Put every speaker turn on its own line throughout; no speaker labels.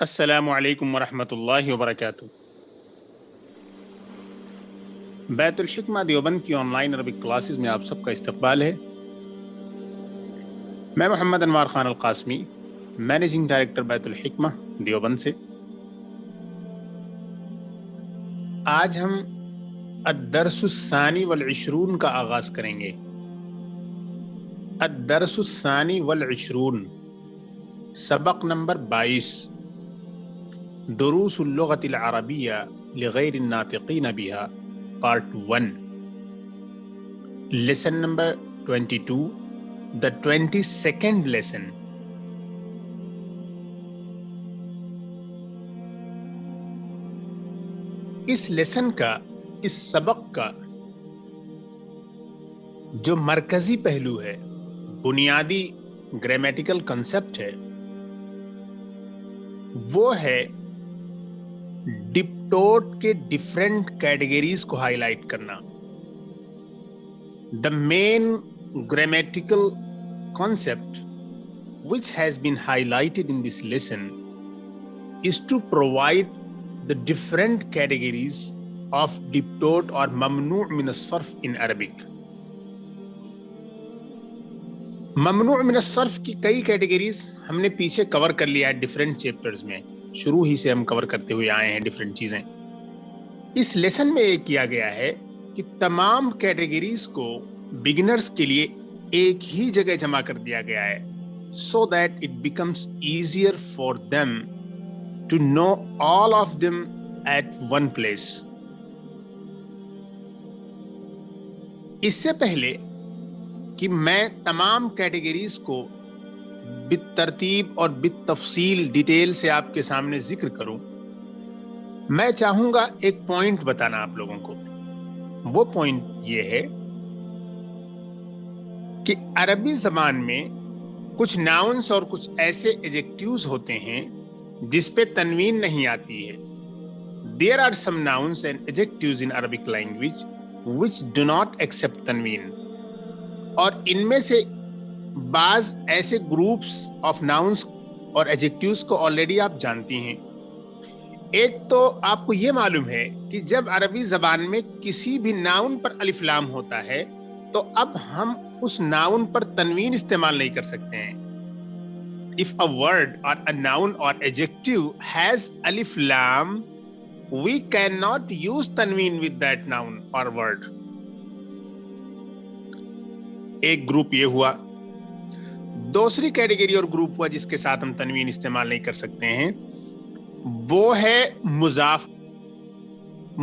السلام علیکم ورحمۃ اللہ وبرکاتہ۔ بیت الحکمہ دیوبند کی آن لائن عربک کلاسز میں آپ سب کا استقبال ہے۔ میں محمد انوار خان القاسمی، مینیجنگ ڈائریکٹر بیت الحکمہ دیوبند سے۔ آج ہم الدرس الثانی والعشرون کا آغاز کریں گے۔ الدرس الثانی والعشرون، سبق نمبر 22، دروس اللغة العربية لغير الناطقين بها، Part 1، Lesson number 22، The 22nd lesson۔ اس لیسن کا، اس سبق کا جو مرکزی پہلو ہے، بنیادی گرامیٹیکل کنسپٹ ہے، وہ ہے ڈپٹوٹ کے ڈفرینٹ کیٹیگریز کو ہائی لائٹ کرنا۔ دا مین grammatical concept which has been highlighted in this lesson is to provide the different categories of diptote or mamnu' min as-sarf in Arabic۔ ممنوع من الصرف کی کئی کیٹیگریز ہم نے پیچھے کور کر لیا ہے ڈیفرنٹ چیپٹرز میں، شروع ہی سے ہم کور کرتے ہوئے آئے ہیں ڈیفرنٹ چیزیں۔ اس لیسن میں یہ کیا گیا ہے کہ تمام کیٹیگریز کو بگنرز کے لیے ایک ہی جگہ جمع کر دیا گیا ہے، so that it becomes easier for them to know all of them at one place۔ اس سے پہلے کہ میں تمام کیٹیگریز کو بالترتیب اور بالتفصیل ڈیٹیل سے آپ کے سامنے ذکر کروں، میں چاہوں گا ایک پوائنٹ بتانا آپ لوگوں کو۔ وہ پوائنٹ یہ ہے کہ عربی زبان میں کچھ ناؤنس اور کچھ ایسے ایڈجیکٹیوز ہوتے ہیں جس پہ تنوین نہیں آتی ہے۔ There are some nouns and adjectives in Arabic language which do not accept تنوین، اور ان میں سے بعض ایسے گروپس آف ناؤنس اور ایڈجیکٹیوز کو آلریڈی آپ جانتی ہیں۔ ایک تو آپ کو یہ معلوم ہے کہ جب عربی زبان میں کسی بھی ناؤن پر الف لام ہوتا ہے تو اب ہم اس ناؤن پر تنوین استعمال نہیں کر سکتے ہیں۔ If a word or a noun or adjective has alif lam, we cannot use tanween with that noun or word۔ ایک گروپ یہ ہوا۔ دوسری کیٹیگری اور گروپ ہوا جس کے ساتھ ہم تنوین استعمال نہیں کر سکتے ہیں، وہ ہے مضاف۔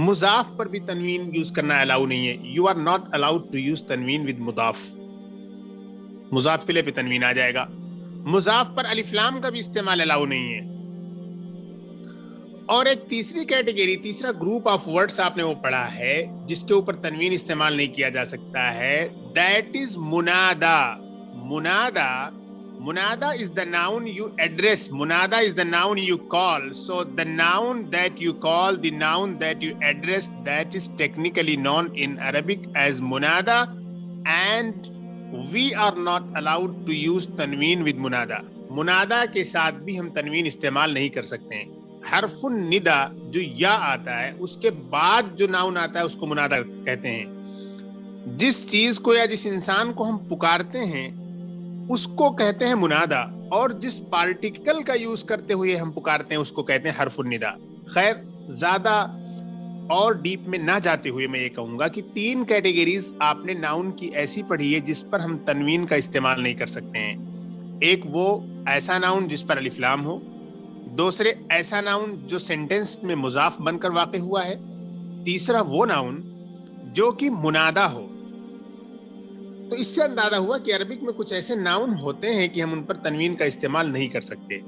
مضاف پر بھی تنوین یوز کرنا الاؤ نہیں ہے۔ You are not allowed to use تنوین with مضاف۔ مضاف فیلے پہ تنوین آ جائے گا۔ مضاف پر الف لام کا بھی استعمال الاؤ نہیں ہے۔ اور ایک تیسری کیٹیگری، تیسرا گروپ آف ورڈز آپ نے وہ پڑھا ہے جس کے اوپر تنوین استعمال نہیں کیا جا سکتا ہے، دیٹ از منادا۔ منادا، منادا is the noun you address، منادا is the noun you call۔ So the noun that you call, the noun that you address, that is technically known in Arabic as munada, and we are not allowed to use tanween with munada۔ منادا کے ساتھ بھی ہم تنوین استعمال نہیں کر سکتے ہیں۔ حرف الندا جو یا آتا ہے اس کے بعد جو ناؤن آتا ہے اس کو منادا کہتے ہیں۔ جس چیز کو یا جس انسان کو ہم پکارتے ہیں اس کو کہتے ہیں منادا، اور جس پارٹیکل کا یوز کرتے ہوئے ہم پکارتے ہیں اس کو کہتے ہیں حرف الندا۔ خیر، زیادہ اور ڈیپ میں نہ جاتے ہوئے میں یہ کہوں گا کہ تین کیٹیگریز آپ نے ناؤن کی ایسی پڑھی ہے جس پر ہم تنوین کا استعمال نہیں کر سکتے ہیں۔ ایک وہ ایسا ناؤن جس پر الف لام ہو، دوسرے ایسا ناؤن جو سینٹینس میں مضاف بن کر واقع ہوا ہے، تیسرا وہ ناؤن جو کہ منادا ہو۔ تو اس سے اندازہ ہوا کہ عربک میں کچھ ایسے ناؤن ہوتے ہیں کہ ہم ان پر تنوین کا استعمال نہیں کر سکتے۔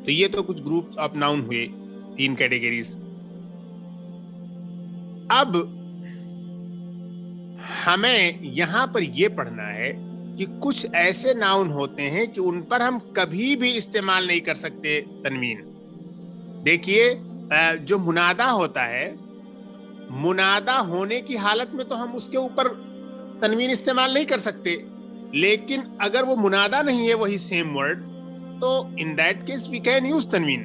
تو یہ تو کچھ گروپ آف ناؤن ہوئے، تین کیٹیگریز۔ اب ہمیں یہاں پر یہ پڑھنا ہے کہ کچھ ایسے ناؤن ہوتے ہیں کہ ان پر ہم کبھی بھی استعمال نہیں کر سکتے تنوین۔ دیکھیے، جو منادا ہوتا ہے، منادا ہونے کی حالت میں تو ہم اس کے اوپر تنوین استعمال نہیں کر سکتے، لیکن اگر وہ منادا نہیں ہے وہی سیم ورڈ، تو in that case we can use تنوین۔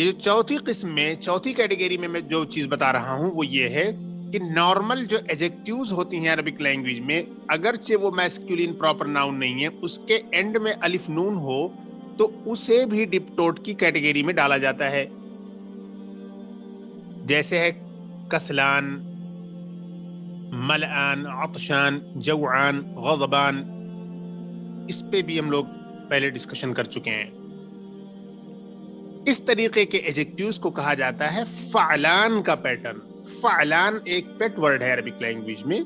یہ جو چوتھی قسم میں, چوتھی کیٹیگری میں جو چیز بتا رہا ہوں وہ یہ ہے کہ نارمل جو ایجیکٹیوز ہوتی ہیں عربک لینگویج میں, اگرچہ وہ میسکولین پراپر ناؤن نہیں ہے, اس کے اینڈ میں الف نون ہو تو اسے بھی ڈپٹوٹ کی کیٹیگری میں ڈالا جاتا ہے. جیسے ہے کسلان, ملعان, عطشان, جوعان, غضبان. اس پہ بھی ہم لوگ پہلے ڈسکشن کر چکے ہیں. اس طریقے کے ایجیکٹیوز کو کہا جاتا ہے فعلان کا پیٹرن. فعلان ایک پیٹ ورڈ ہے عربک لینگویج میں,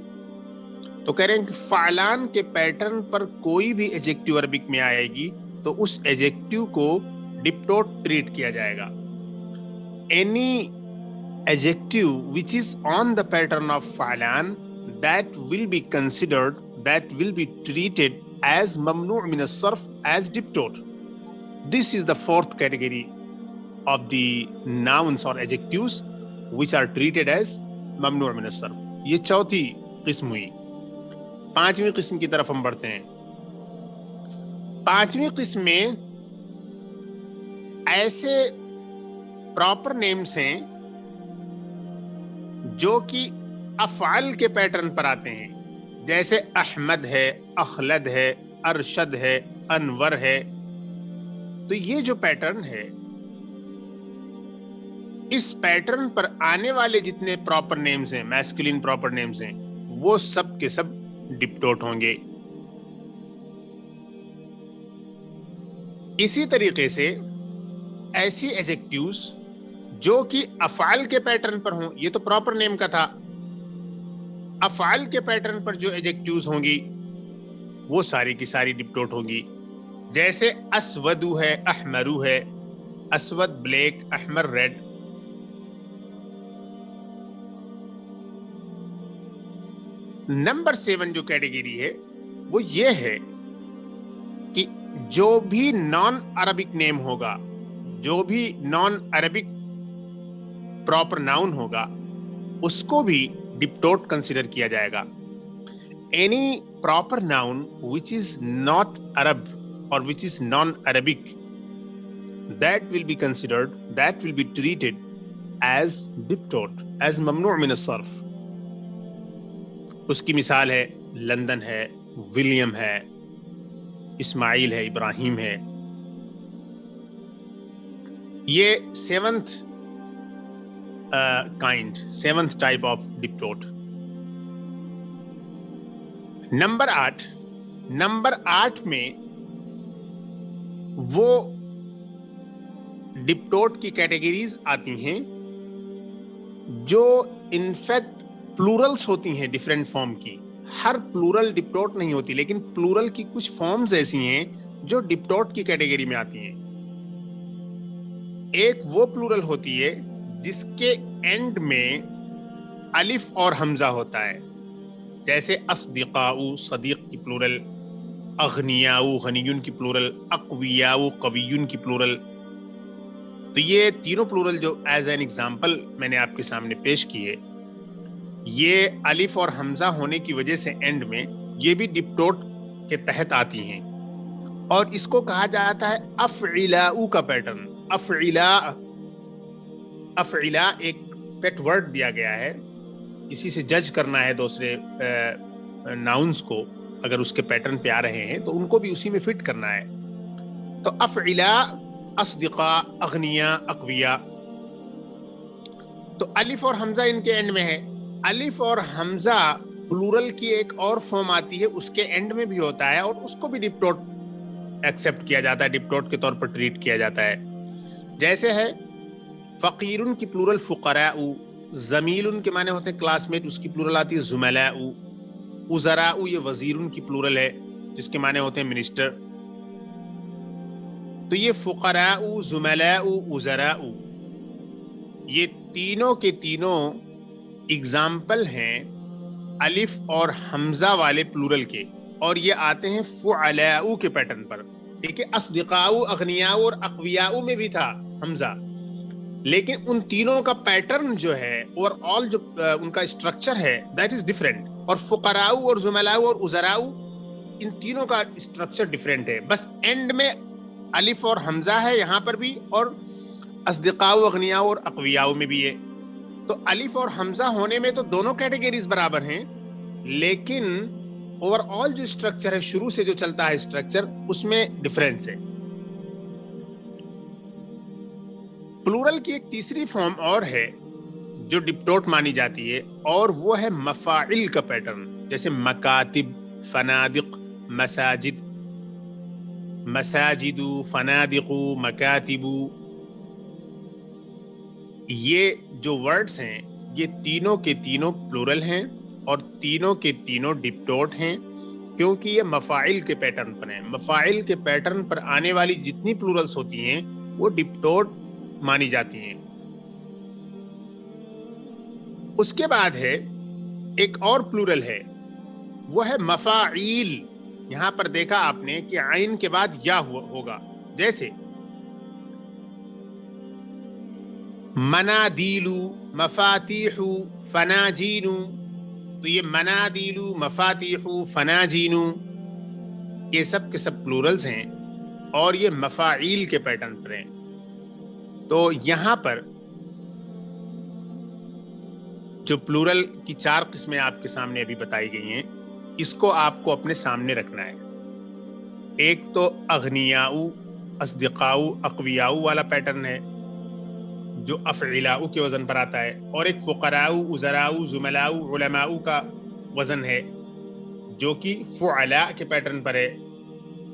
تو کہہ رہے ہیں کہ فعلان کے پیٹرن پر کوئی بھی ایجیکٹیو عربک میں آئے گی تو اس ایجیکٹیو کو ڈپٹوٹ ٹریٹ کیا جائے گا. Any adjective which is on the pattern of فعلان that will be considered, that will be treated as ممنوع من الصرف, as diptote. This is the fourth category of the nouns or adjectives which are treated as ممنوع من الصرف. یہ چوتھی قسم ہوئی. پانچویں قسم کی طرف ہم بڑھتے ہیں. پانچویں قسم میں ایسے پراپر نیمز ہیں جو کہ افعال کے پیٹرن پر آتے ہیں, جیسے احمد ہے, اخلد ہے, ارشد ہے, انور ہے. تو یہ جو پیٹرن ہے, اس پیٹرن پر آنے والے جتنے پراپر نیمز ہیں, میسکولین پراپر نیمز ہیں, وہ سب کے سب ڈپٹوٹ ہوں گے. اسی طریقے سے ایسی ایجیکٹیوز جو کہ افعال کے پیٹرن پر ہوں, یہ تو پراپر نیم کا تھا, افعال کے پیٹرن پر جو ایجیکٹیوز ہوں گی وہ ساری کی ساری ڈپٹوٹ ہوگی. جیسے اسودو ہے, احمرو ہے, اسود بلیک, احمر ریڈ. نمبر 7 جو کیٹیگری ہے وہ یہ ہے کہ جو بھی نان عربک نیم ہوگا, جو بھی نان عربک پراپر ناؤن ہوگا, اس کو بھی ڈپٹوٹ کنسیڈر کیا جائے گا. Any proper noun which is not Arab or which is non-Arabic, that will be considered, that will be treated as diptote, as ممنوع من الصرف. اس کی مثال ہے لندن ہے, ولیم ہے, اسماعیل ہے, ابراہیم ہے. یہ seventh type of diptote. Number 8 میں وہ ڈپٹوٹ کی کیٹیگریز آتی ہیں جو انفیکٹ پلورلز ہوتی ہیں ڈیفرنٹ فارم کی. ہر پلورل ڈپٹوٹ نہیں ہوتی, لیکن پلورل کی کچھ فارمز ایسی ہیں جو ڈپٹوٹ کی کیٹیگری میں آتی ہیں. ایک وہ پلورل ہوتی ہے جس کے اینڈ میں الف اور حمزہ ہوتا ہے, جیسے اصدقاء, صدیق کی پلورل, اغنیاء, غنیون کی پلورل, اقویاء, قویون کی پلورل. تو یہ تینوں پلورل جو ایز این ایگزامپل میں نے آپ کے سامنے پیش کیے, یہ الف اور حمزہ ہونے کی وجہ سے اینڈ میں یہ بھی ڈپٹوٹ کے تحت آتی ہیں, اور اس کو کہا جاتا ہے افعلاء کا پیٹرن. افعلاء ایک پیٹ ورڈ دیا گیا ہے, اسی سے جج کرنا ہے دوسرے ناؤنز کو, اگر اس کے پیٹرن پہ آ رہے ہیں تو ان کو بھی اسی میں فٹ کرنا ہے. تو افعلاء, اصدقاء, اغنیاء, اقویاء. تو الف اور حمزہ ان کے اینڈ میں ہے. الف اور حمزہ پلورل کی ایک اور فارم آتی ہے, اس کے اینڈ میں بھی ہوتا ہے, اور اس کو بھی ڈپٹوٹ ایکسپٹ کیا جاتا ہے, ڈپٹوٹ کے طور پر ٹریٹ کیا جاتا ہے. جیسے ہے فقیرن کی پلورل فقراء, زمیل کے معنی ہوتے ہیں کلاس میٹ, اس کی پلورل آتی ہے زملاء. وزراء یہ وزیرن کی پلورل ہے جس کے معنی ہوتے ہیں منسٹر. تو یہ فقراء, زملاء, وزراء, یہ تینوں کے تینوں اگزامپل ہیں الف اور حمزہ والے پلورل کے, اور یہ آتے ہیں فعلاء کے پیٹرن پر. ٹھیک ہے, اصدقاء, اغنیاء اور اقویاء میں بھی تھا حمزہ, لیکن ان تینوں کا پیٹرن جو ہے اور آل جو ان کا اسٹرکچر ہے دیٹ از ڈفرینٹ. اور فقراء اور زملاء اور وزراء, ان تینوں کا اسٹرکچر ڈفرینٹ ہے, بس اینڈ میں الف اور حمزہ ہے یہاں پر بھی, اور اصدقاء و اغنیاء اور اقویاء میں بھی ہے. تو الف اور حمزہ ہونے میں تو دونوں کیٹیگریز برابر ہیں، لیکن اوور آل جو اسٹرکچر ہے، شروع سے جو چلتا ہے اسٹرکچر، اس میں ڈفرینس ہے. پلورل کی ایک تیسری فارم اور ہے جو ڈپٹوٹ مانی جاتی ہے، اور وہ ہے مفاعل کا پیٹرن. جیسے مکاتب، فنادق، مساجد، مساجد، فنادق، مکاتب. یہ جو ورڈز ہیں یہ تینوں کے تینوں پلورل ہیں اور تینوں کے تینوں ڈپٹوٹ ہیں، کیونکہ یہ مفاعل کے پیٹرن پر ہیں. مفاعل کے پیٹرن پر آنے والی جتنی پلورلز ہوتی ہیں وہ ڈپٹوٹ مانی جاتی ہیں. اس کے بعد ہے ایک اور پلورل ہے، وہ ہے مفاعیل. یہاں پر دیکھا آپ نے کہ عین کے بعد یا ہوگا. جیسے منادیل، مفاتیح، فناجین. تو یہ منادیل، مفاتیح، فناجین یہ سب کے سب پلورلز ہیں اور یہ مفاعیل کے پیٹرن پر ہیں. تو یہاں پر جو پلورل کی 4 قسمیں آپ کے سامنے ابھی بتائی گئی ہیں، اس کو آپ کو اپنے سامنے رکھنا ہے. ایک تو اغنیاء، اصدقاء، اقویاء والا پیٹرن ہے جو افعلاء کے وزن پر آتا ہے، اور ایک فقراء، وزراء، زملاء، علماء کا وزن ہے جو کہ فعلاء کے پیٹرن پر ہے.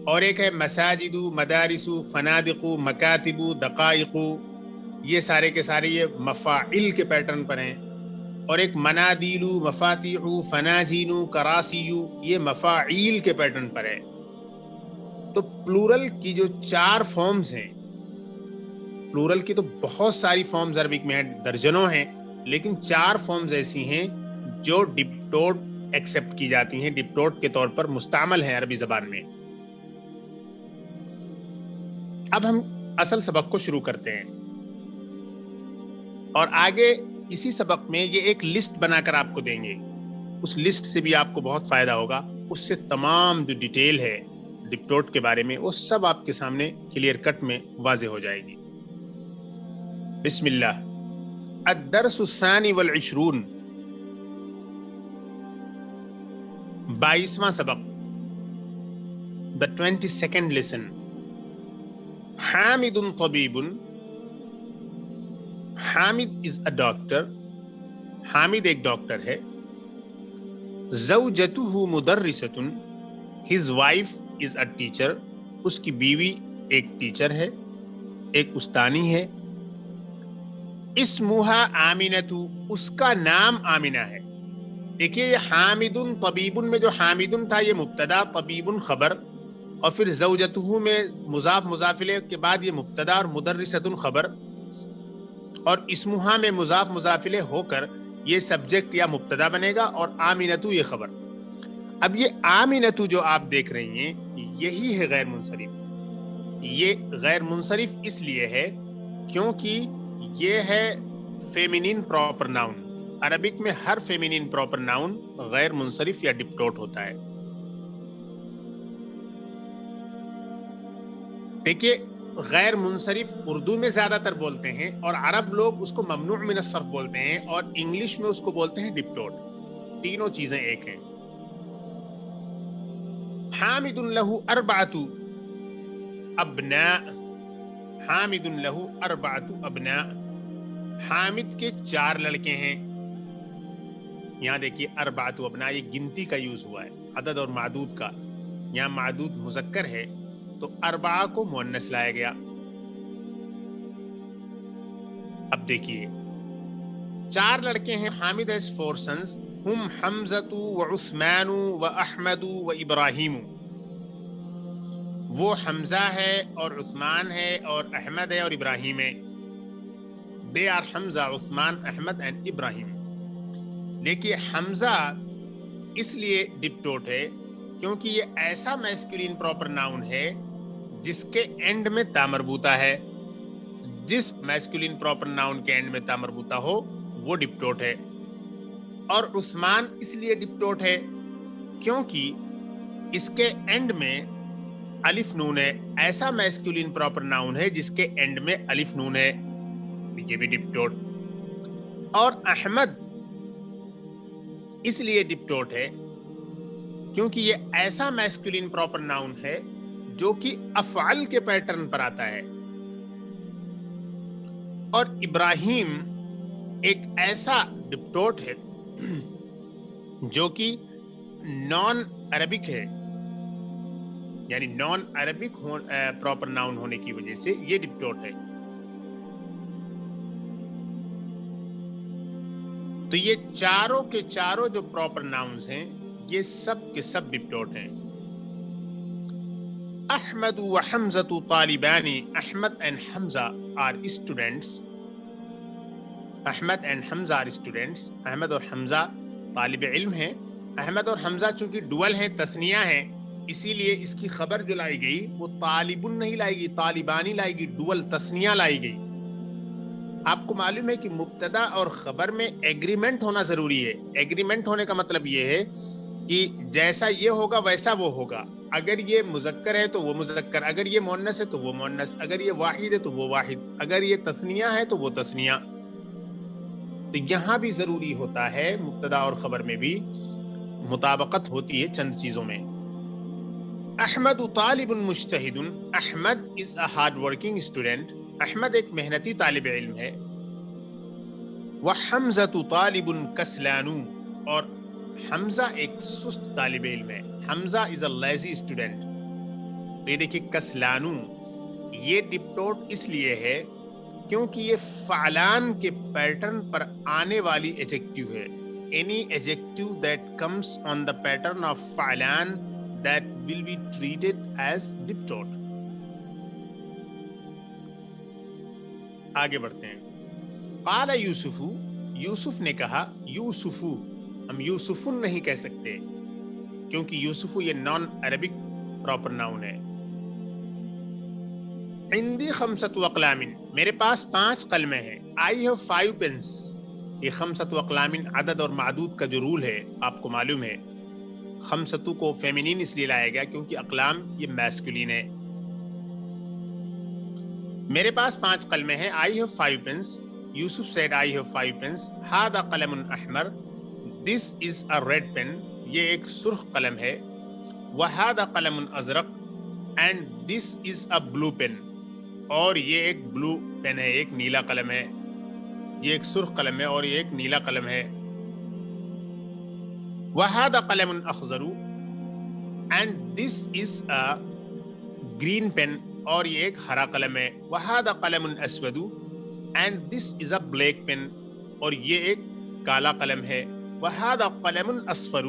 اور ایک ہے مساجد، مدارس، فنادق، مکاتب، دقائق. یہ سارے کے سارے یہ مفاعل کے پیٹرن پر ہیں. اور ایک منادیل، مفاتیح، فناجین، کراسی، یہ مفاعیل کے پیٹرن پر ہے. تو پلورل کی جو 4 فارمز ہیں، پلورل کی تو بہت ساری فارمز عربک میں ہیں، درجنوں ہیں، لیکن 4 فارمز ایسی ہیں جو ڈپٹوٹ ایکسپٹ کی جاتی ہیں، ڈپٹوٹ کے طور پر مستعمل ہیں عربی زبان میں. اب ہم اصل سبق کو شروع کرتے ہیں، اور آگے اسی سبق میں یہ ایک لسٹ بنا کر آپ کو دیں گے. اس لسٹ سے بھی آپ کو بہت فائدہ ہوگا. اس سے تمام جو ڈیٹیل ہے ڈپٹوٹ کے بارے میں وہ سب آپ کے سامنے کلیئر کٹ میں واضح ہو جائے گی. بسم اللہ. الدرس الثانی والعشرون، 22واں سبق. The 22nd lesson. حامد طبیب. Hamid is a doctor. Hamid ایک ڈاکٹر ہے. زوجته مدرسۃ. His wife is a teacher. اس کی بیوی ایک ٹیچر ہے، ایک استانی ہے. اسمہا آمینۃ. اس کا نام آمینہ ہے. دیکھیے یہ حامد طبیب میں جو حامد تھا یہ مبتدا، طبیب خبر، اور پھر زوجتہ میں مضاف مضاف الیہ کے بعد یہ مبتدا اور مدرسۃ خبر، اور اسمہا میں مضاف مضاف الیہ ہو کر یہ سبجیکٹ یا مبتدا بنے گا، اور آمینۃ یہ خبر. اب یہ آمینۃ جو آپ دیکھ رہی ہیں یہی ہے غیر منصرف. یہ غیر منصرف اس لیے ہے کیونکہ یہ ہے فیمینین پراپر ناؤن. عربک میں ہر فیمینین پراپر ناؤن غیر منصرف یا ڈپٹوٹ ہوتا ہے. دیکھیے غیر منصرف اردو میں زیادہ تر بولتے ہیں، اور عرب لوگ اس کو ممنوع من الصرف بولتے ہیں، اور انگلش میں اس کو بولتے ہیں ڈپٹوٹ. تینوں چیزیں ایک ہیں. حامد لہ اربعۃ ابناء. حامد لہ اربعۃ ابناء. حامد کے 4 لڑکے ہیں. یہاں دیکھیے اربعۃ ابناء یہ گنتی کا یوز ہوا ہے، عدد اور معدود کا. یہاں معدود مذکر ہے تو اربعہ کو مؤنث لایا گیا. اب دیکھیے 4 لڑکے ہیں. Hamid has 4 sons. ہم حمزۃ و عثمان و احمد و ابراہیم. وہ حمزہ ہے اور عثمان ہے اور احمد ہے اور ابراہیم ہے. They are Hamza, Usman, Ahmad and ابراہیم. دیکھیے حمزہ اس لیے ڈپٹوٹ ہے کیونکہ یہ ایسا میسکولین پراپر ناؤن ہے جس کے اینڈ میں تا مربوطہ ہے. جس میسکولین پراپر ناؤن کے اینڈ میں تا مربوطہ ہو وہ ڈپٹوٹ ہے. اور عثمان اس لیے ڈپٹوٹ ہے کیونکہ اس کے اینڈ میں الف نون ہے. ایسا میسکولین پراپر ناؤن ہے جس کے اینڈ میں الف نون ہے. یہ بھی ڈپٹوٹ. اور احمد اس لیے ڈپٹوٹ ہے کیونکہ یہ ایسا میسکولین پراپر ناؤن ہے جو کہ افعال کے پیٹرن پر آتا ہے. اور ابراہیم ایک ایسا ڈپٹوٹ ہے جو کہ نان عربک ہے، یعنی نان عربک پراپر ناؤن ہونے کی وجہ سے یہ ڈپٹوٹ ہے. تو یہ چاروں کے چاروں جو پراپر ناؤنز ہیں یہ سب کے سب ڈپٹوٹ ہیں. احمد و حمزہ طالبانی. Ahmad and Hamza are students. Ahmad and Hamza are students. Ahmad اور حمزہ طالب علم ہیں. احمد اور حمزہ چونکہ ڈوئل ہیں، تثنیہ ہیں، اسی لیے اس کی خبر جو لائی گئی وہ طالبن نہیں لائی گئی، طالبانی لائی گئی، ڈوئل تثنیہ لائی گئی. آپ کو معلوم ہے کہ مبتدا اور خبر میں ایگریمنٹ ہونا ضروری ہے. ایگریمنٹ ہونے کا مطلب یہ ہے کہ جیسا یہ ہوگا ویسا وہ ہوگا. اگر یہ مذکر ہے تو وہ مذکر، اگر یہ مؤنث ہے تو وہ مؤنث، اگر یہ واحد ہے تو وہ واحد، اگر یہ تثنیہ ہے تو وہ تثنیہ. تو یہاں بھی ضروری ہوتا ہے، مبتدا اور خبر میں بھی مطابقت ہوتی ہے چند چیزوں میں. احمد طالب مجتہد. Ahmad is a hard working student. Ahmad ایک محنتی طالب علم ہے. وحمزہ طالب کسلان. اور حمزہ ایک سست طالب علم ہے. حمزہ از اے لیزی اسٹوڈنٹ. تو یہ دیکھیے کسلانو، یہ ڈپٹوٹ اس لیے ہے کیونکہ یہ فعلان کے پیٹرن پر آنے والی ایجیکٹیو ہے. Any adjective that comes on the pattern of فعلان that will be treated as diptot. آگے بڑھتے ہیں. قال یوسف. یوسف نے کہا. یوسف، ہم یوسفن نہیں کہہ سکتے کیونکہ یوسف یہ نان عربک پراپر ناؤن ہے. عندی خمسۃ اقلام. میرے پاس 5 قلمیں ہیں. I have 5 pens. یہ خمسۃ اقلام عدد اور معدود کا جو رول ہے آپ کو معلوم ہے. خمسۃ کو فیمینین اس لیے لایا گیا کیونکہ اقلام یہ میسکولین ہے. میرے پاس 5 قلمیں ہیں. I have 5 pens. Yusuf said I have 5 pens. هذا قلم احمر. This is a red pen. یہ ایک سرخ قلم ہے. وهذا قلم ازرق. And this is a blue pen. اور یہ ایک بلو پین ہے، ایک نیلا قلم ہے. یہ ایک سرخ قلم ہے اور یہ ایک نیلا قلم ہے. وَهَذَا قَلَمٌ أَخْضَرُ. And this is a green pen. اور یہ ایک ہرا قلم ہے. وَهَذَا قَلَمٌ أَسْوَدُ. And this is a black pen. اور یہ ایک کالا قلم ہے. وَهَذَا قَلَمٌ أَصْفَرُ.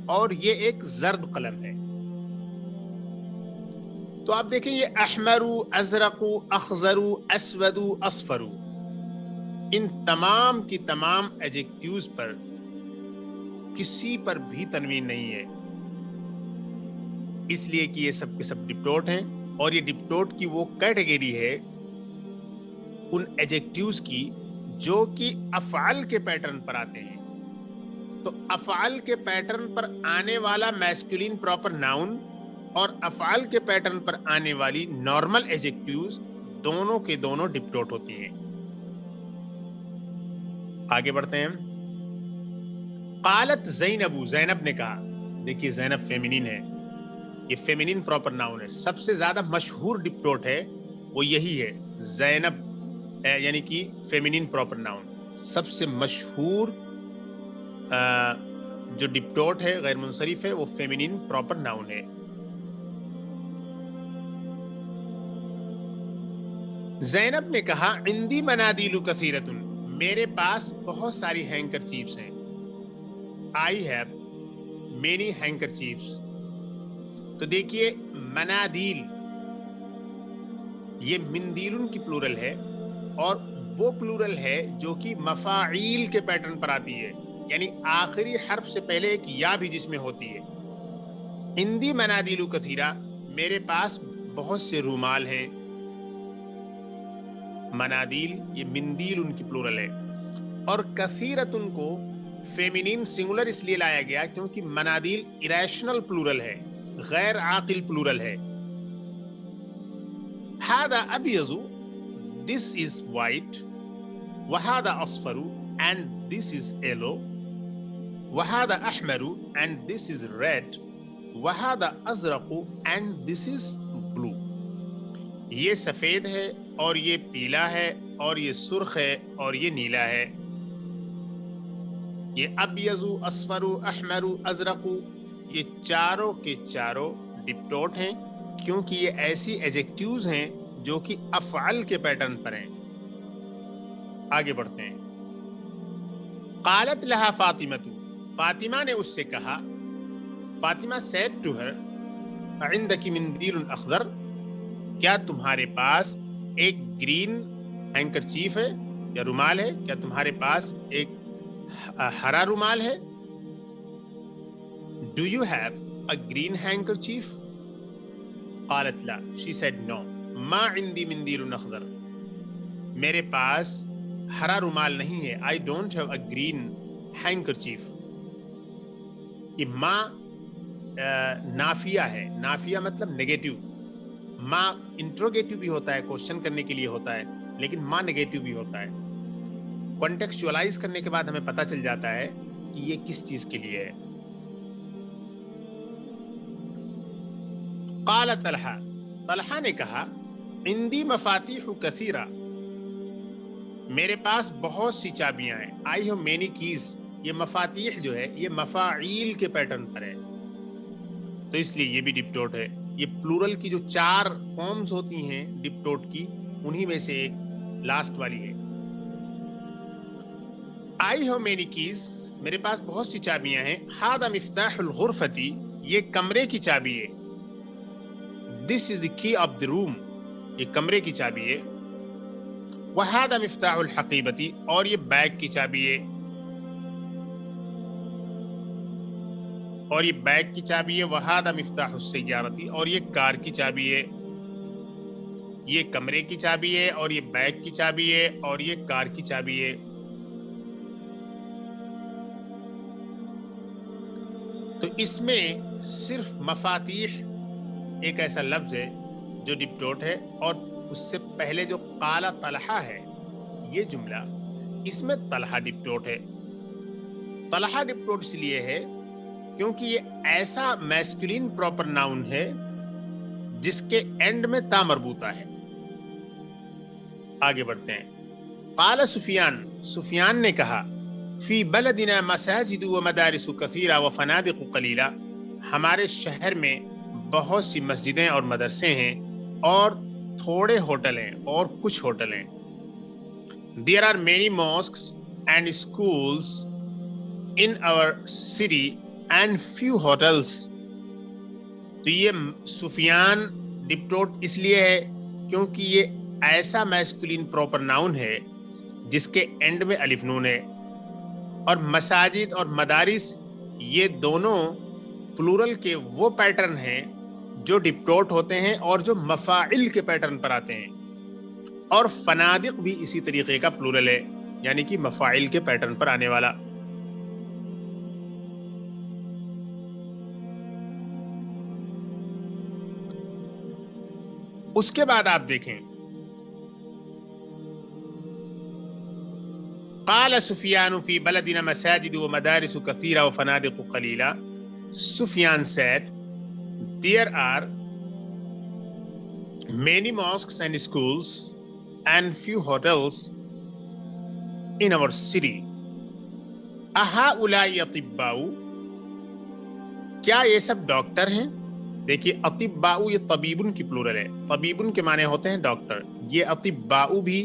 اور یہ ایک زرد قلم ہے. تو آپ دیکھیں یہ احمر، ازرق، اخضر، اسود، اصفر، ان تمام کی تمام ایڈجیکٹیوز پر کسی پر بھی تنوین نہیں ہے، اس لیے کہ یہ سب کے سب ڈپٹوٹ ہیں. اور یہ ڈپٹوٹ کی وہ کیٹیگری ہے ان ایڈجیکٹیوز کی جو کہ افعال کے پیٹرن پر آتے ہیں. تو افعال کے پیٹرن پر آنے والا میسکولین پراپر ناؤن اور افعال کے پیٹرن پر آنے والی نارمل ایڈجیکٹیوز دونوں کے دونوں ڈپٹوٹ ہوتی ہیں. آگے بڑھتے ہیں. قالت زینب. زینب نے کہا. دیکھیے زینب فیمینین ہے، یہ فیمینین پراپر ناؤن ہے. سب سے زیادہ مشہور ڈپٹوٹ ہے وہ یہی ہے زینب، یعنی کہ فیمینین پراپر ناؤن. سب سے مشہور جو ڈپٹوٹ ہے غیر منصرف ہے وہ فیمینین پراپر ناؤن ہے. زینب نے کہا عندی منادیل کثیرۃ. میرے پاس بہت ساری ہینکرچیفس ہیں. I have many handkerchiefs. تو دیکھیے منادیل یہ مندیلن کی پلورل ہے اور وہ پلورل ہے جو کہ مفاعیل کے پیٹرن پر آتی ہے، یعنی آخری حرف سے پہلے ایک یا بھی جس میں ہوتی ہے. عندی منادیل کثیرہ، میرے پاس بہت سے رومال ہیں. منادیل یہ مندیل ان کی پلورل ہے. اور کثیرت ان کو فیمینین سنگولر اس لیے لایا گیا کیونکہ منادیل اریشنل پلورل ہے، غیر عاقل پلورل ہے. هذا ابیض. this is white, وهذا أصفر and this is yellow, وهذا أحمر and this is red, وهذا أزرق and this is blue. یہ سفید ہے اور یہ پیلا ہے اور یہ سرخ ہے اور یہ نیلا ہے. یہ ابیض، اصفر، احمر، ازرق، یہ چاروں کے چاروں ڈپٹوٹ ہیں کیونکہ یہ ایسی ایجیکٹیوز ہیں جو کہ افعال کے پیٹرن پر ہیں. آگے بڑھتے ہیں. قالت لها فاطمہ، فاطمہ نے اس سے کہا. فاطمہ said to her عندك مندیل اخضر، کیا تمہارے پاس ایک گرین ہینکرچیف ہے یا رومال ہے؟ کیا تمہارے پاس ایک ہرا رومال ہے؟ Do you have a green handkerchief? قالت لا. She said no. ما عندي مندیل اخضر، میرے پاس ہرا رومال نہیں ہے. I don't have a green handkerchief. یہ ما نافیہ ہے. نافیہ مطلب نیگیٹو. ما انٹروگیٹو بھی ہوتا ہے، کوشچن کرنے کے لیے ہوتا ہے، لیکن ما نیگیٹو بھی ہوتا ہے. کانٹیکسچوالائز کرنے کے بعد ہمیں پتہ چل جاتا ہے کہ یہ کس چیز کے لیے ہے. قال طلحہ، طلحہ نے کہا عندی مفاتیح کثیرہ، میرے پاس بہت سی چابیاں ہیں. I have many keys. یہ مفاتیح جو ہے یہ مفاعیل کے پیٹرن پر ہے تو اس لیے یہ بھی ڈپٹوٹ ہے. یہ پلورل کی جو 4 فارمز ہوتی ہیں ڈپٹوٹ کی، انہی میں سے ایک لاسٹ والی ہے. I have many keys، میرے پاس بہت سی چابیاں ہیں. هذا مفتاح الغرفة، یہ کمرے کی چابی ہے. This is the key of the room، یہ کمرے کی چابی ہے. وهذا مفتاح الحقیبة، اور یہ بیگ کی چابی ہے. اور یہ بیگ کی چابی ہے. وهذا مفتاح السیارة، اور یہ کار کی چابی ہے. یہ کمرے کی چابی ہے اور یہ بیگ کی چابی ہے اور یہ کار کی چابی ہے. تو اس میں صرف مفاتیح ایک ایسا لفظ ہے جو ڈپٹوٹ ہے، اور اس سے پہلے جو قال طلحہ ہے یہ جملہ، اس میں طلحہ ڈپٹوٹ ہے. طلحہ ڈپٹوٹ اس لیے ہے کیونکہ یہ ایسا میسکولین پراپر ناؤن ہے جس کے اینڈ میں تا مربوطہ ہے. آگے بڑھتے ہیں. قال سفیان، سفیان نے کہا فی بلدنا مساجد و مدارس کثیرہ و فنادق قلیلہ، ہمارے شہر میں بہت سی مسجدیں اور مدرسے ہیں اور تھوڑے ہوٹل ہیں اور کچھ ہوٹل ہیں. There are many mosques and schools in our city and few hotels. تو یہ سفیان ڈپٹوٹ اس لیے ہے کیونکہ یہ ایسا میسکولین پراپر ناؤن ہے جس کے اینڈ میں الف نون ہے، اور مساجد اور مدارس یہ دونوں پلورل کے وہ پیٹرن ہیں جو ڈپٹوٹ ہوتے ہیں اور جو مفاعل کے پیٹرن پر آتے ہیں. اور فنادق بھی اسی طریقے کا پلورل ہے، یعنی کہ مفاعل کے پیٹرن پر آنے والا. اس کے بعد آپ دیکھیں قال سفیان فی بلدنا مساجد و مدارس کثیرہ و فنادق قلیلہ. Sufyan said there are many mosques and schools and few hotels in our city. أهؤلاء أطباء، کیا یہ سب ڈاکٹر ہیں؟ دیکھیے اطباء یہ طبیبن کی پلورل ہے. طبیبن کے معنی ہوتے ہیں ڈاکٹر. یہ اطباء بھی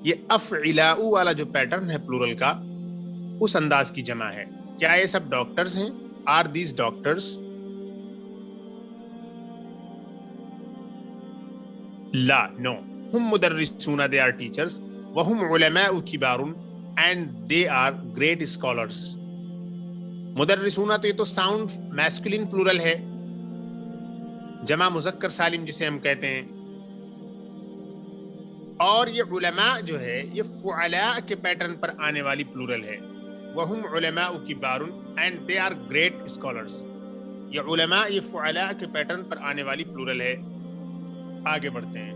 یہ افعلاء والا جو پیٹرن ہے پلورل کا، اس انداز کی جمع ہے. کیا یہ سب ڈاکٹرز ہیں؟ Are these doctors؟ Law, no. ہم مدرسون، they are teachers. وهم علماء کبار and they are great scholars. مدرسون تو یہ تو ساؤنڈ میسکولین پلورل ہے، جمع مذکر سالم جسے ہم کہتے ہیں. اور یہ علماء جو ہے یہ فعلاء کے پیٹرن پر آنے والی پلورل ہے. وهم علماء کبار and they are great scholars. یہ علماء، یہ فعلاء کے پیٹرن پر آنے والی پلورل ہے. آگے بڑھتے ہیں.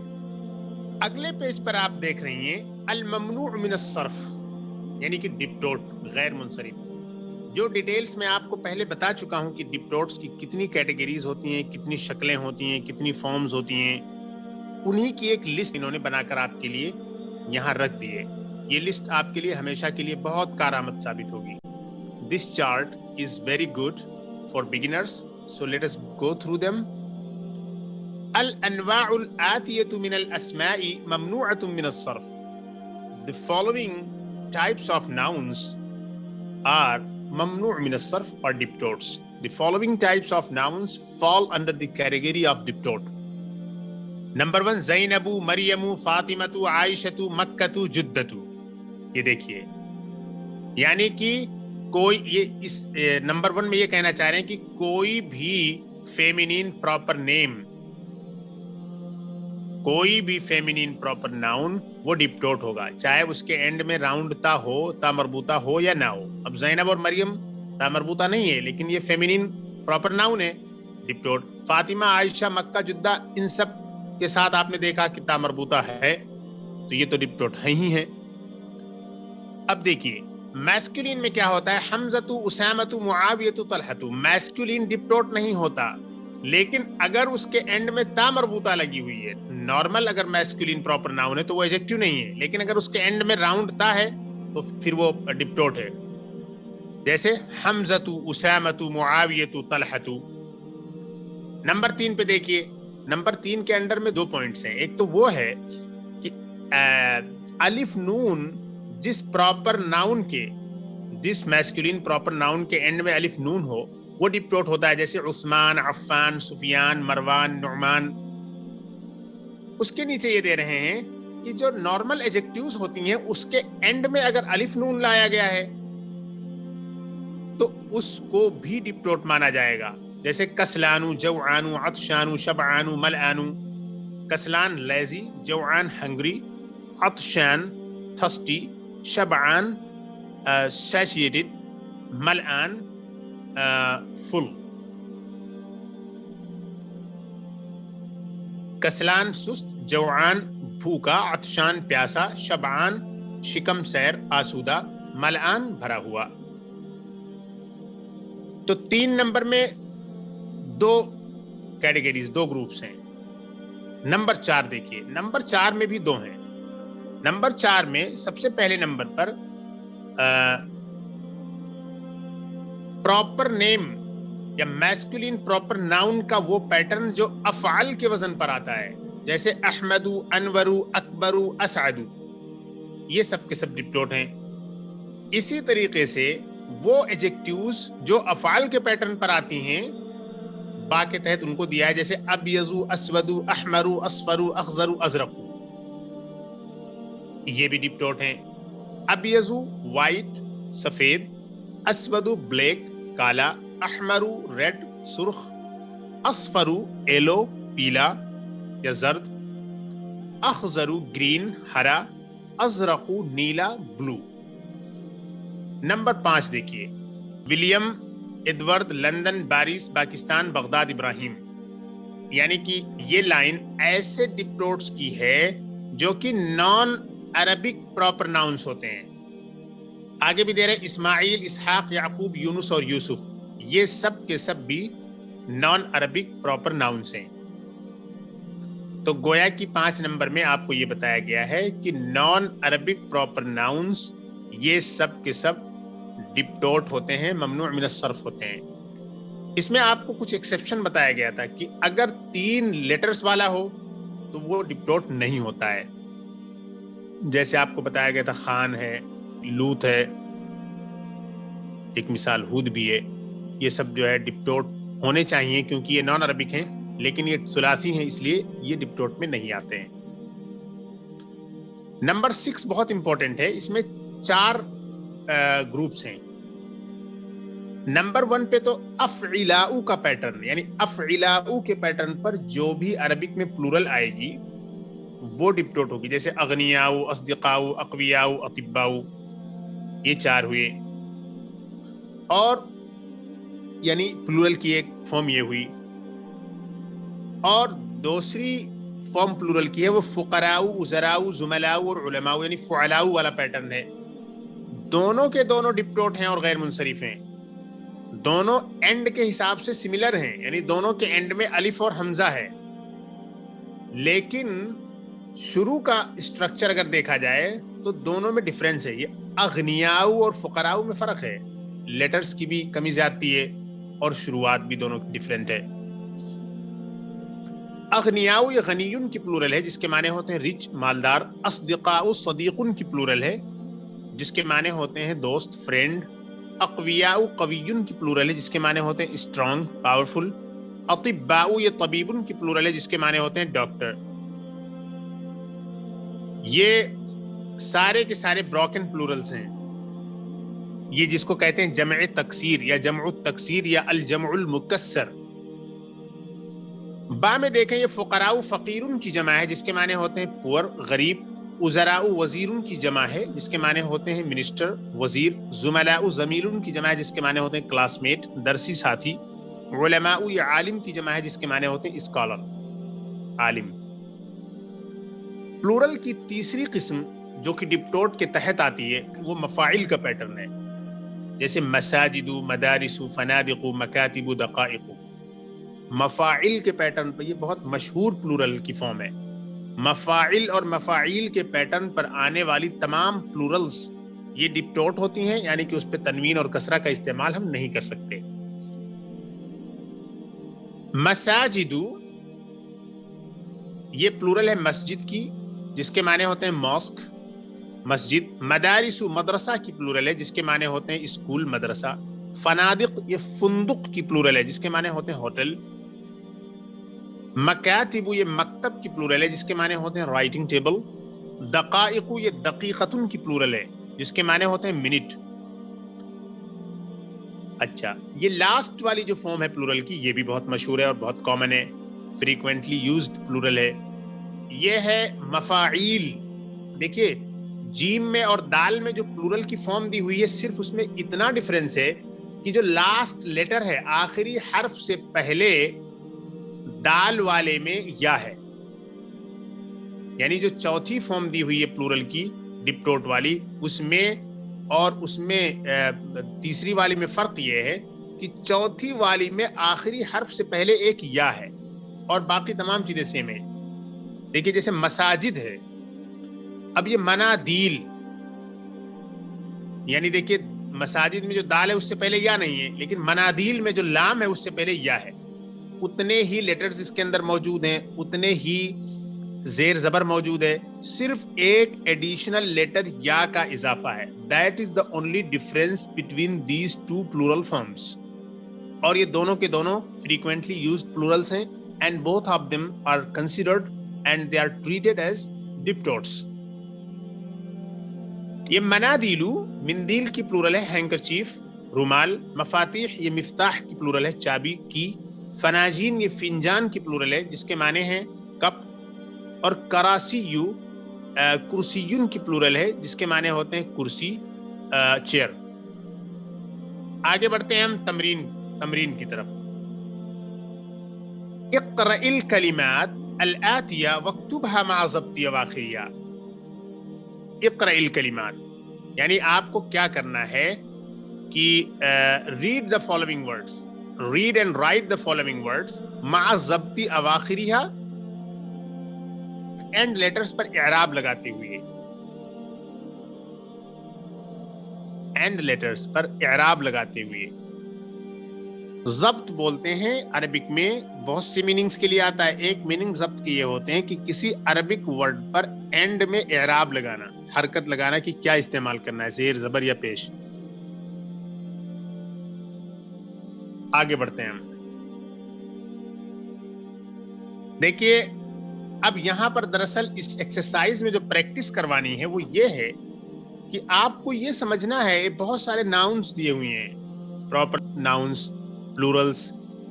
اگلے پیج پر آپ دیکھ رہی ہیں الممنوع من الصرف یعنی کہ ڈپٹوٹ غیر منصرف. جو ڈیٹیلز میں آپ کو پہلے بتا چکا ہوں کہ ڈپٹوٹس کی کتنی کیٹیگریز ہوتی ہیں, کتنی شکلیں ہوتی ہیں, کتنی فارمز ہوتی ہیں, انہی کی ایک لسٹ انہوں نے بنا کر آپ کے لیے یہاں رکھ دی ہے. یہ لسٹ آپ کے لیے ہمیشہ کے لیے بہت کارآمد ثابت ہوگی. This chart is very good for beginners, so let us go through them. الأنواع الآتية من الأسماء ممنوعة من الصرف. The following types of nouns are ممنوع من الصرف or diptotes. The following types of nouns fall under the category of diptote. Number 1 زینب, مریم, فاطمۃ, عائشۃ, مکۃ, جدۃ. یہ دیکھیے, یعنی کہ کوئی یہ اس نمبر 1 میں یہ کہنا چاہ رہے ہیں کہ کوئی بھی فیمینین پراپر نیم, کوئی بھی فیمینین پراپر ناؤن وہ ڈپٹوٹ ہوگا, چاہے اس کے اینڈ میں راؤنڈ تا ہو, تا مربوطہ ہو یا نہ ہو. اب زینب اور مریم تا مربوطہ نہیں ہے لیکن یہ فیمینین پراپر ناؤن ہے, ڈپٹوٹ. فاطمہ, عائشہ, مکہ, جدہ, ان سب کے ساتھ آپ نے دیکھا کہ تا مربوطہ ہے, تو یہ تو ڈپٹوٹ ہے ہی ہے. اب دیکھیے میسکولین میں کیا ہوتا ہے, حمزۃ, اسامۃ, معاویۃ, طلحۃ. میسکولین ڈپٹوٹ نہیں ہوتا, لیکن اگر اس کے اینڈ میں تا مربوطہ لگی ہوئی ہے, نارمل اگر میسکولین پراپر ناؤن ہے تو وہ ایڈجیکٹو نہیں ہے, لیکن اگر اس کے اینڈ میں راؤنڈ تا ہے تو پھر وہ ڈپٹوٹ ہے. جیسے حمزۃ, اسامۃ, معاویۃ, طلحۃ. نمبر 3 پہ دیکھیے, نمبر 3 کے انڈر میں 2 پوائنٹس ہیں. ایک تو وہ ہے کہ الف نون جس پراپر ناؤن کے, جس میسکولین پراپر ناؤن کے اینڈ میں الف نون ہو وہ ڈپٹوٹ ہوتا ہے. جیسے عثمان, عفان, سفیان, مروان, نعمان. اس کے نیچے یہ دے رہے ہیں کہ جو نارمل ایڈجیکٹیوز ہوتی ہیں اس کے اینڈ میں اگر الف نون لایا گیا ہے تو اس کو بھی ڈپٹوٹ مانا جائے گا. جیسے کسلان, جوعان, عطشان, شبعان, ملعان. کسلان لیزی, جوعان ہنگری, عطشان تھسٹی, شبعان satiated, ملعان full. کسلان سست, جوعان بھوکا, عطشان پیاسا, شبعان شکم سیر آسودہ, ملعان بھرا ہوا. تو 3 نمبر میں 2 کیٹیگریز, 2 گروپس ہیں. نمبر 4 دیکھیے, نمبر 4 میں بھی 2 ہیں. نمبر 4 میں سب سے پہلے نمبر پر پراپر نیم یا میسکولین پراپر ناؤن کا وہ پیٹرن جو افعال کے وزن پر آتا ہے. جیسے احمد, انور, اکبر, اسعد. یہ سب کے سب ڈپٹوٹ ہیں. اسی طریقے سے وہ ایڈجیکٹیوز جو افعال کے پیٹرن پر آتی ہیں با کے تحت ان کو دیا ہے. جیسے ابیض, اسود, احمر, اصفر, اخضر, ازرق. یہ بھی ڈپٹوٹ ہیں. ابیض وائٹ سفید, اسود بلیک کالا, احمر ریڈ سرخ, اصفر ایلو پیلا یا زرد, اخضر گرین ہرا, ازرق نیلا بلو. نمبر 5 دیکھیے, William, Edward, London, Paris, Pakistan, Baghdad, Ibrahim. یعنی کہ یہ لائن ایسے ڈپٹوٹس کی ہے جو کہ نان عربک پراپر ناؤنس ہوتے ہیں. آگے بھی دے رہے اسماعیل, اسحاق, یعقوب, یونس اور یوسف. یہ سب کے سب بھی نان عربک پراپر ناؤنس ہیں. تو گویا کی 5 نمبر میں آپ کو یہ بتایا گیا ہے کہ نان عربک پراپر ناؤنس یہ سب کے سب ڈپٹوٹ ہوتے ہیں, ممنوع من الصرف ہوتے ہیں. اس میں آپ کو کچھ ایکسیپشن بتایا گیا تھا کہ اگر 3 لیٹرز والا ہو تو وہ ڈپٹوٹ نہیں ہوتا ہے. جیسے آپ کو بتایا گیا تھا خان ہے, لوت ہے, ایک مثال ہود بھی ہے. یہ سب جو ہے ڈپٹوٹ ہونے چاہیے کیونکہ یہ نان عربک ہیں, لیکن یہ ثلاثی ہیں اس لیے یہ ڈپٹوٹ میں نہیں آتے ہیں. نمبر 6 بہت امپورٹنٹ ہے, اس میں 4 گروپس ہیں. نمبر 1 پہ تو افعلاؤ کا پیٹرن, یعنی افعلاؤ کے پیٹرن پر جو بھی عربک میں پلورل آئے گی وہ ڈپٹوٹ ہوگی. جیسے اغنیاؤ, اصدقاؤ, اقویاؤ, اطباؤ. یہ 4 ہوئے. اور یعنی پلورل کی ایک فارم یہ ہوئی. اور دوسری فارم پلورل کی ہے وہ فقراء، وزراء، زملاء اور علماء یعنی فعلاء والا پیٹرن ہے. دونوں کے دونوں ڈپٹوٹ ہیں اور غیر منصرف ہیں. دونوں اینڈ کے حساب سے سملر ہیں، یعنی دونوں کے اینڈ میں الف اور حمزہ ہے، لیکن شروع کا اسٹرکچر اگر دیکھا جائے تو دونوں میں ڈفرنس ہے. یہ اغنیاء اور فقراء میں فرق ہے، لیٹرز کی بھی کمی زیادتی ہے اور شروعات بھی دونوں کی ڈفرنٹ ہے. اغنیاء یہ غنیون کی پلورل ہے جس کے معنی ہوتے ہیں رچ، مالدار. اصدقاء صدیقن کی پلورل ہے جس کے معنی ہوتے ہیں دوست، فرینڈ. اقویاء قویون کی پلورل ہے جس کے معنی ہوتے ہیں اسٹرانگ، پاورفل. اطباء یہ طبیبن کی پلورل ہے جس کے معنی ہوتے ہیں ڈاکٹر. یہ سارے کے سارے بروکن پلورلز ہیں. یہ جس کو کہتے ہیں جمع تکسیر یا جمع التکسیر یا الجمع المکسر. با میں دیکھیں یہ فقراء فقیرن کی جمع ہے جس کے معنی ہوتے ہیں پور، غریب. وزراء وزیرن کی جمع ہے جس کے معنی ہوتے ہیں منسٹر، وزیر. زملاء زمیلن کی جمع ہے جس کے معنی ہوتے ہیں کلاس میٹ، درسی، ساتھی. علماء یہ عالم کی جمع ہے جس کے معنی ہوتے ہیں اسکالر، عالم. پلورل کی تیسری قسم جو کہ ڈپٹوٹ کے تحت آتی ہے وہ مفاعل کا پیٹرن ہے، جیسے مساجد، مدارس، فنادق، مکاتب، دقائق. مفاعل کے پیٹرن پر یہ بہت مشہور پلورل کی فارم ہے. مفاعل اور مفاعیل کے پیٹرن پر آنے والی تمام پلورلز یہ ڈپٹوٹ ہوتی ہیں، یعنی کہ اس پہ تنوین اور کسرہ کا استعمال ہم نہیں کر سکتے. مساجد یہ پلورل ہے مسجد کی جس کے معنی ہوتے ہیں ماسک، مسجد. مدارس مدرسہ کی پلورل ہے جس کے معنی ہوتے ہیں اسکول، مدرسہ. فنادق یہ فندق کی پلورل ہے جس کے معنی ہوتے ہیں ہوٹل. مکاتب یہ مکتب کی پلورل ہے جس کے معنی ہوتے ہیں رائٹنگ ٹیبل. دقائق یہ دقیقتن کی پلورل ہے جس کے معنی ہوتے ہیں منٹ. اچھا، یہ لاسٹ والی جو فارم ہے پلورل کی یہ بھی بہت مشہور ہے اور بہت کامن ہے، فریکوینٹلی یوزڈ پلورل ہے. یہ ہے مفاعیل. دیکھیے جیم میں اور دال میں جو پلورل کی فارم دی ہوئی ہے صرف اس میں اتنا ڈفرنس ہے کہ جو لاسٹ لیٹر ہے آخری حرف سے پہلے دال والے میں یا ہے، یعنی جو چوتھی فارم دی ہوئی ہے پلورل کی ڈپٹوٹ والی اس میں اور اس میں تیسری والی میں فرق یہ ہے کہ چوتھی والی میں آخری حرف سے پہلے ایک یا ہے اور باقی تمام چیزیں سیم ہیں. دیکھیے جیسے مساجد ہے، اب یہ منادیل، یعنی دیکھیے مساجد میں جو دال ہے اس سے پہلے یا نہیں ہے، لیکن منادیل میں جو لام ہے اس سے پہلے یا ہے. اتنے ہی لیٹرز اس کے اندر موجود ہیں، اتنے ہی زیر زبر موجود ہے، صرف ایک ایڈیشنل لیٹر یا کا اضافہ ہے. That is the only difference between these two plural forms. اور یہ دونوں کے دونوں فریکوینٹلی یوزڈ پلورلز ہیں and both of them are considered and they are treated as diptotes. یہ منادیلو مندیل کی پلورل ہے ہینکرچیف، رومال. مفاتیح یہ مفتاح کی پلورل ہے چابی، کی. فناجین یہ فنجان کی پلورل ہے جس کے معنی ہیں کپ. اور کراسیو کرسیون کی پلورل ہے جس کے معنی ہوتے ہیں کرسی، چیئر. آگے بڑھتے ہیں ہم تمرین کی طرف. اقرأ الکلمات الآتیہ واکتبها مع ضبط اواخرها. اقرأ الکلمات یعنی آپ کو کیا کرنا ہے کہ read the following words. Read and write the following words مع ضبط اواخرها اینڈ لیٹرز پر اعراب لگاتے ہوئے. اینڈ لیٹرز پر اعراب لگاتے ہوئے. ضبط بولتے ہیں عربک میں بہت سی میننگز کے لیے آتا ہے. ایک میننگ ضبط کے یہ ہوتے ہیں کہ کسی عربک ورڈ پر اینڈ میں اعراب لگانا، حرکت لگانا کہ کیا استعمال کرنا ہے، زیر، زبر یا پیش. آگے بڑھتے ہیں ہم. دیکھیے اب یہاں پر دراصل اس ایکسرسائز میں جو پریکٹس کروانی ہے وہ یہ ہے کہ آپ کو یہ سمجھنا ہے بہت سارے ناؤنس دیے ہوئے ہیں، پراپر ناؤنس، پلورلز.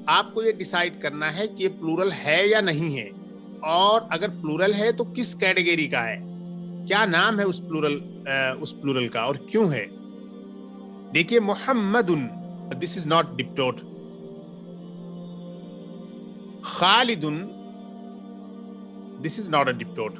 آپ کو یہ ڈیسائیڈ کرنا ہے کہ یہ پلورل ہے یا نہیں ہے، اور اگر پلورل ہے تو کس کیٹیگری کا ہے، کیا نام ہے اس پلورل کا اور کیوں ہے. دیکھیے Muhammad, this is not, Khalid, this is not a diptot.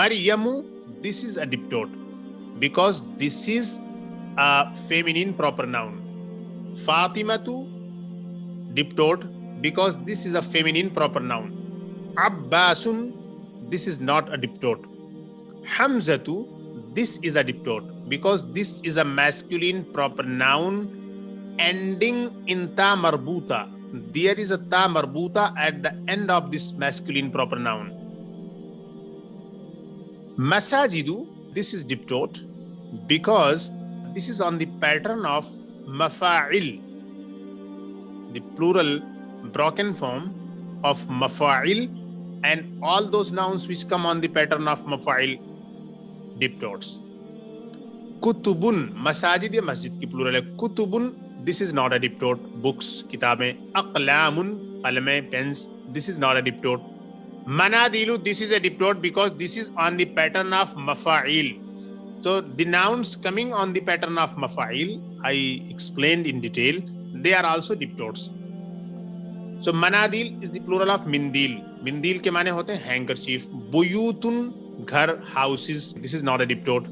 Maryamu, this is a diptot because this is a feminine proper noun. Fatimatu, diptot because this is a feminine proper noun. Abbasun, this is not a diptot. Hamzatu, this is a diptot because this is a masculine proper noun ending in ta marbuta. There is a ta marbuta at the end of this masculine proper noun. Masajidu, this is diptot because this is on the pattern of mafa'il, the plural broken form of mafa'il, and all those nouns which come on the pattern of mafa'il, diptots. Kutubun, masajid ya masjid ki plural hai. Kutubun, this is not a diptot, books, kitabein. Aqlamun, qalame, pens, this is not a diptot. Manadilu, this is a diptot because this is on the pattern of mafa'il. So the nouns coming on the pattern of mafa'il, I explained in detail, they are also diptots. So manadil is the plural of mindil. Mindil ke maane hote hain handkerchief. Buyutun, ghar, houses, this is not a diptot.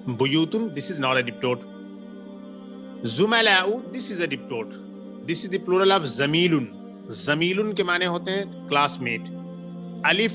Buyutun, this is not a diptot. Zumala'u, this is a diptot. This is the plural of zamilun. Zamilun ke maane hote hain classmate. Alif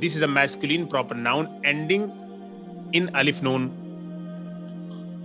This is a masculine proper noun ending in alif noon.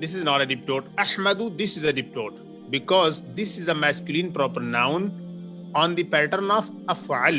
this is not a diptot. Ahmadu, this is a diptot because this is a masculine proper noun on the pattern of af'al.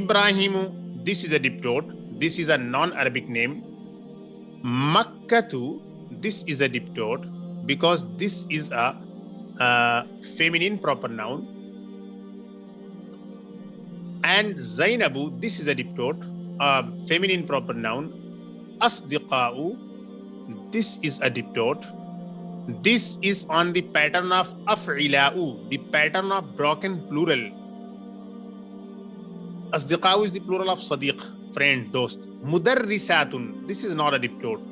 Ibrahimu, this is a diptot. This is a non-Arabic name. Makkatu, this is a diptot because this is a feminine proper noun. And Zainabu, this is a diptot, feminine proper noun. Asdiqa'u, this is a diptot. This is on the pattern of af'ila'u, the pattern of broken plural. Asdiqa'u is the plural of sadiq, friend, dost. Mudarrisatun, this is not a diptot.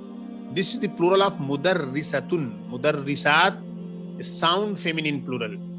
This is the plural of mudarrisatun. Mudarrisat is sound feminine plural.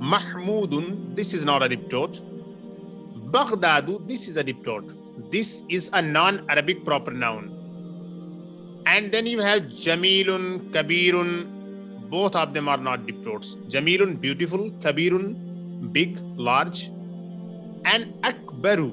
Mahmudun, this is not a diptot. Baghdadu, this is a diptot. This is a non-Arabic proper noun. And then you have Jamilun, Kabirun. Both of them are not diptots. Jamilun, beautiful. Kabirun, big, large. And Akbaru.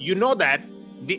You know that the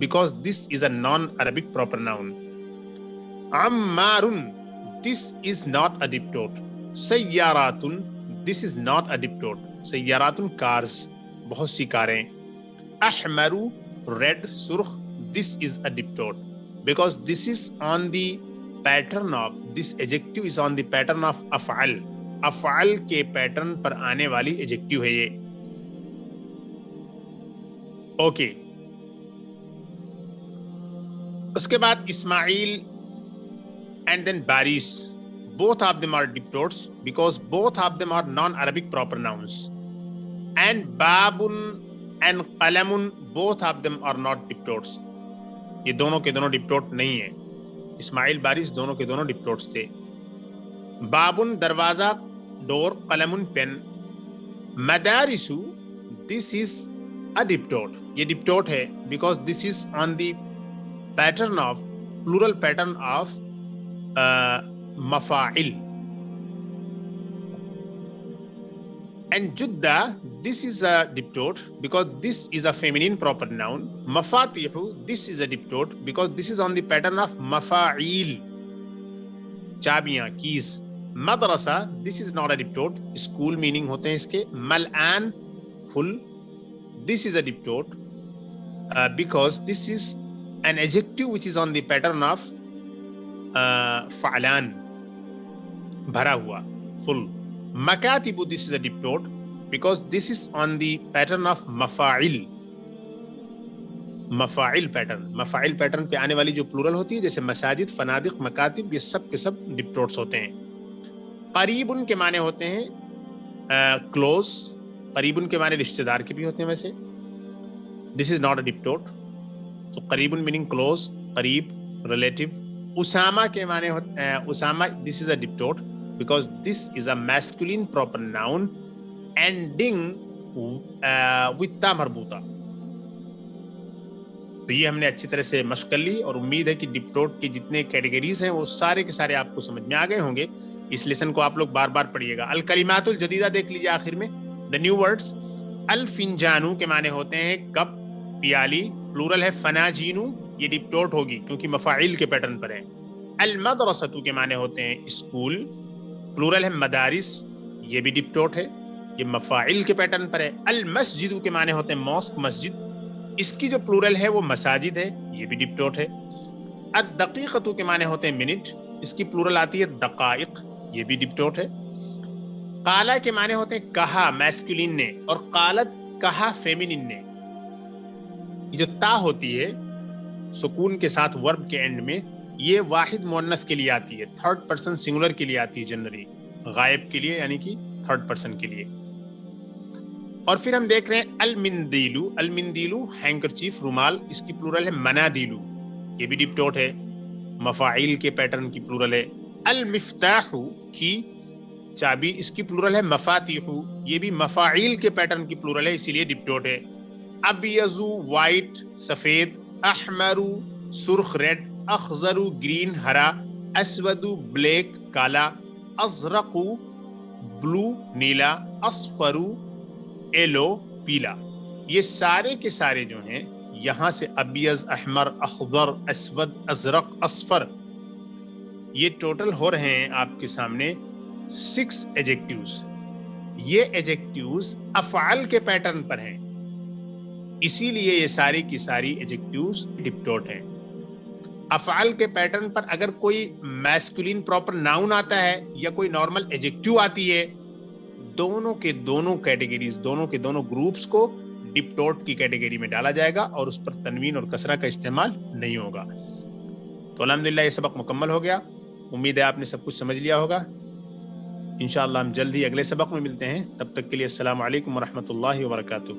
because this is a non-Arabic proper noun. Ammarun, this is not a diptot سیاراتن, this is not a diptode. سیاراتن cars, بہت سی کاریں. احمرو red, سرخ, this is a diptode because this is on the pattern of, this adjective is on the pattern of افعل, افعل کے pattern پر آنے والی ایجیکٹیو ہے یہ. Okay, اس کے بعد اسماعیل and then Baris, both of them are diptodes because both of them are non-Arabic proper nouns. And Babun and Qalamun, both of them are not diptodes. یہ دونوں کے دونوں ڈپٹوڈ نہیں ہیں. اسماعیل بارش دونوں کے دونوں ڈپٹوڈز تھے. بابن دروازہ, ڈور, قلمن pain. مدارسو, this is a diptode, یہ ڈپٹوڈ ہے because this is on the pattern of, plural pattern of مفاعل. And Judda, this is a diptode because this is a feminine proper noun. Mafatihu, this is a diptode because this is on the pattern of mafa'il, چابیاں, keys. Madrasa, this is not a diptode, school meaning ہوتے ہیں اس کے. Mal'an, full, this is a diptode because this is an adjective which is on the pattern of فعلان, بھرا ہوا, full. مکاتب, this is a diptode because this is on the pattern of مفاعل, مفاعل pattern. مفاعل pattern پہ آنے والی جو plural ہوتی ہے جیسے مساجد, فنادق, مکاتب, یہ سب کے سب ڈپٹوڈز ہوتے ہیں. قریب کے معنی ہوتے ہیں کلوز, قریب کے معنی رشتہ دار کے بھی ہوتے ہیں ویسے. this is not a diptode, so قریب meaning close, قریب, relative. اسامہ کے معنی ہوتے ہیں Usama, this is a diptode because this is a masculine proper noun ending with ta مربوطہ. تو یہ ہم نے اچھی طرح سے مشق کر لی اور امید ہے کہ ڈپٹوڈ کے جتنے کیٹیگریز ہیں وہ سارے کے سارے آپ کو سمجھ میں آ گئے ہوں گے. اس لیسن کو آپ لوگ بار بار پڑھیے گا. الکلمات الجدیدہ دیکھ لیجیے آخر میں, the new words. الفنجانو کے معنی ہوتے ہیں کپ, پیالی, پلورل ہے فناجینو, یہ ڈپٹوڈ ہوگی کیونکہ مفاعیل کے پیٹرن پر ہے. المدرسۃ کے معنی ہوتے ہیں اسکول, پلورل ہے مدارس, یہ بھی ڈپٹوڈ ہے, یہ مفاعیل کے پیٹرن پر ہے. المسجد کے معنی ہوتے ہیں موسک, مسجد, اس کی جو پلورل ہے وہ مساجد ہے, یہ بھی ڈپٹوڈ ہے. الدقیقۃ کے معنی ہوتے ہیں منٹ, اس کی پلورل آتی ہے دقائق, یہ بھی ڈپٹوڈ ہے. قالا کے معنی ہوتے ہیں کہا, میسکولین نے, اور قالت کہا, فیمینین نے. یہ جو تا ہوتی ہے سکون کے ساتھ ورب کے اینڈ میں, یہ واحد مؤنث کے لیے آتی ہے, تھرڈ پرسن سنگولر کے لیے آتی ہے جنرلی, غائب کے لیے یعنی کہ تھرڈ پرسن کے لیے. اور پھر ہم دیکھ رہے ہیں المندیلو, المندیلو ہینکرچیف, رومال, اس کی پلورل ہے منادیلو, یہ بھی ڈپٹوڈ ہے, مفاعیل کے پیٹرن کی پلورل ہے. المفتاح کی, چابی, اس کی پلورل ہے مفاتیح, یہ بھی مفاعیل کے پیٹرن کی پلورل ہے اسی لیے ڈپٹوڈ ہے. ابیض وائٹ, سفید. احمر سرخ, ریڈ. اخضر گرین, ہرا. اسود بلیک, کالا. ازرق بلو, نیلا. اصفر ایلو, پیلا. یہ سارے کے سارے جو ہیں یہاں سے ابیض, احمر, اخضر, اسود, ازرق, اصفر, یہ ٹوٹل ہو رہے ہیں آپ کے سامنے 6 ایجیکٹیوز. یہ ایجیکٹیوز افعال کے پیٹرن پر ہیں, اسی لیے یہ ساری کی ساری ایجیکٹیوز ڈپٹوڈ ہیں. افعال کے پیٹرن پر اگر کوئی میسکولین پراپر ناؤن آتا ہے یا کوئی نارمل ایجیکٹیو آتی ہے, دونوں کے دونوں کیٹیگریز, دونوں کے دونوں گروپس کو ڈپٹوڈ کی کیٹیگری میں ڈالا جائے گا اور اس پر تنوین اور کسرہ کا استعمال نہیں ہوگا. تو الحمدللہ یہ سبق مکمل ہو گیا. امید ہے آپ نے سب کچھ سمجھ لیا ہوگا. انشاءاللہ ہم جلد ہی اگلے سبق میں ملتے ہیں. تب تک کے لیے السلام علیکم ورحمۃ اللہ وبرکاتہ.